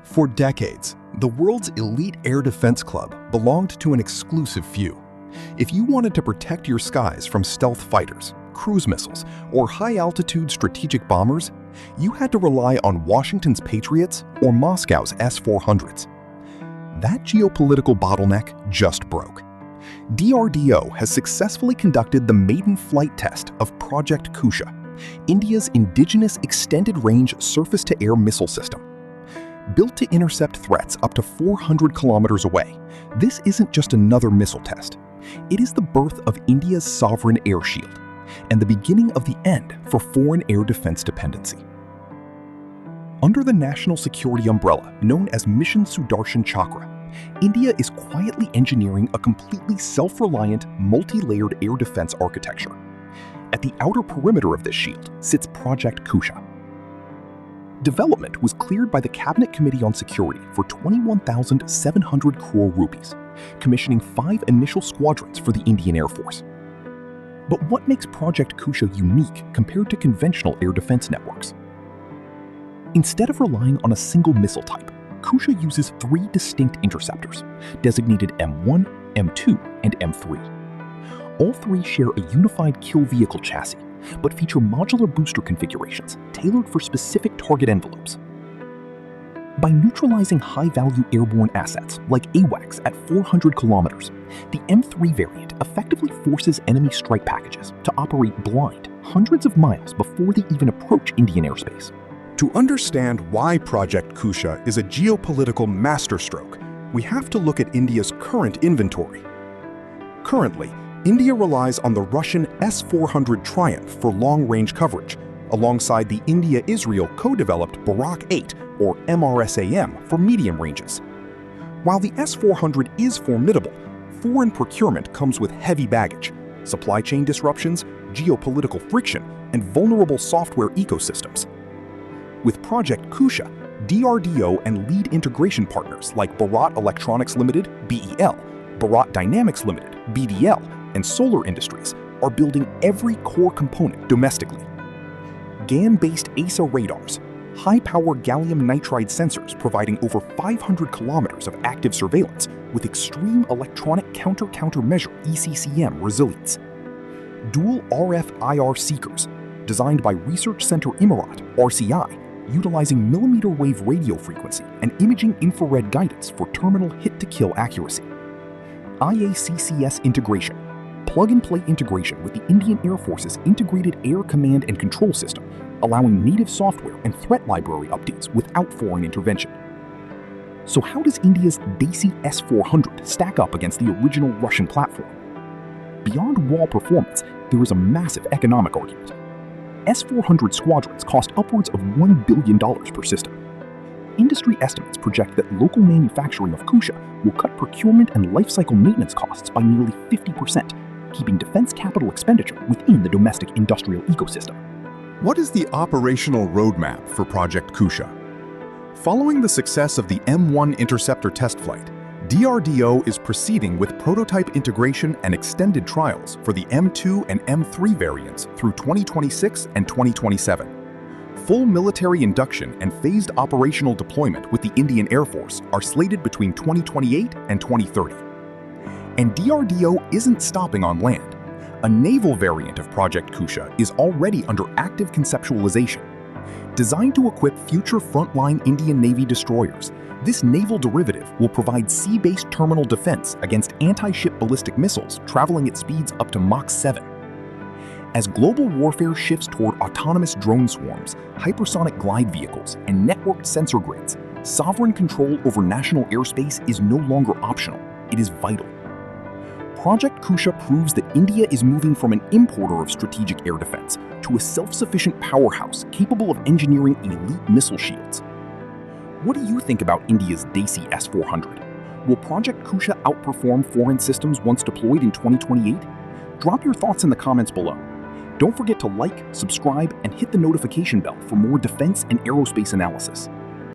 For decades, the world's elite air defense club belonged to an exclusive few. If you wanted to protect your skies from stealth fighters, cruise missiles, or high-altitude strategic bombers, you had to rely on Washington's Patriots or Moscow's S-400s. That geopolitical bottleneck just broke. DRDO has successfully conducted the maiden flight test of Project Kusha, India's indigenous extended-range surface-to-air missile system. Built to intercept threats up to 400 kilometers away, this isn't just another missile test. It is the birth of India's sovereign air shield and the beginning of the end for foreign air defense dependency. Under the national security umbrella known as Mission Sudarshan Chakra, India is quietly engineering a completely self-reliant, multi-layered air defense architecture. At the outer perimeter of this shield sits Project Kusha. Development was cleared by the Cabinet Committee on Security for 21,700 crore rupees, commissioning 5 initial squadrons for the Indian Air Force. But what makes Project Kusha unique compared to conventional air defense networks? Instead of relying on a single missile type, Kusha uses 3 distinct interceptors, designated M1, M2, and M3. All 3 share a unified kill vehicle chassis, but feature modular booster configurations tailored for specific target envelopes. By neutralizing high-value airborne assets like AWACS at 400 kilometers, the M3 variant effectively forces enemy strike packages to operate blind hundreds of miles before they even approach Indian airspace. To understand why Project Kusha is a geopolitical masterstroke, we have to look at India's current inventory. Currently, India relies on the Russian S-400 Triumf for long-range coverage, alongside the India-Israel co-developed Barak 8 or MRSAM for medium ranges. While the S-400 is formidable, foreign procurement comes with heavy baggage, supply chain disruptions, geopolitical friction, and vulnerable software ecosystems. With Project Kusha, DRDO and lead integration partners like Bharat Electronics Limited, BEL, Bharat Dynamics Limited, BDL, and Solar Industries are building every core component domestically. GaN-based AESA radars, high-power gallium nitride sensors providing over 500 kilometers of active surveillance with extreme electronic counter-countermeasure ECCM resilience. Dual RF-IR seekers, designed by Research Center Emirat, RCI, utilizing millimeter wave radio frequency and imaging infrared guidance for terminal hit-to-kill accuracy. IACCS integration, plug-and-play integration with the Indian Air Force's integrated air command and control system, allowing native software and threat library updates without foreign intervention. So how does India's Desi S-400 stack up against the original Russian platform? Beyond raw performance, there is a massive economic argument. S-400 squadrons cost upwards of $1 billion per system. Industry estimates project that local manufacturing of Kusha will cut procurement and lifecycle maintenance costs by nearly 50%, keeping defense capital expenditure within the domestic industrial ecosystem. What is the operational roadmap for Project Kusha? Following the success of the M1 interceptor test flight, DRDO is proceeding with prototype integration and extended trials for the M2 and M3 variants through 2026 and 2027. Full military induction and phased operational deployment with the Indian Air Force are slated between 2028 and 2030. And DRDO isn't stopping on land. A naval variant of Project Kusha is already under active conceptualization. Designed to equip future frontline Indian Navy destroyers, this naval derivative will provide sea-based terminal defense against anti-ship ballistic missiles traveling at speeds up to Mach 7. As global warfare shifts toward autonomous drone swarms, hypersonic glide vehicles, and networked sensor grids, sovereign control over national airspace is no longer optional, it is vital. Project Kusha proves that India is moving from an importer of strategic air defense to a self-sufficient powerhouse capable of engineering elite missile shields. What do you think about India's Desi S-400? Will Project Kusha outperform foreign systems once deployed in 2028? Drop your thoughts in the comments below. Don't forget to like, subscribe, and hit the notification bell for more defense and aerospace analysis.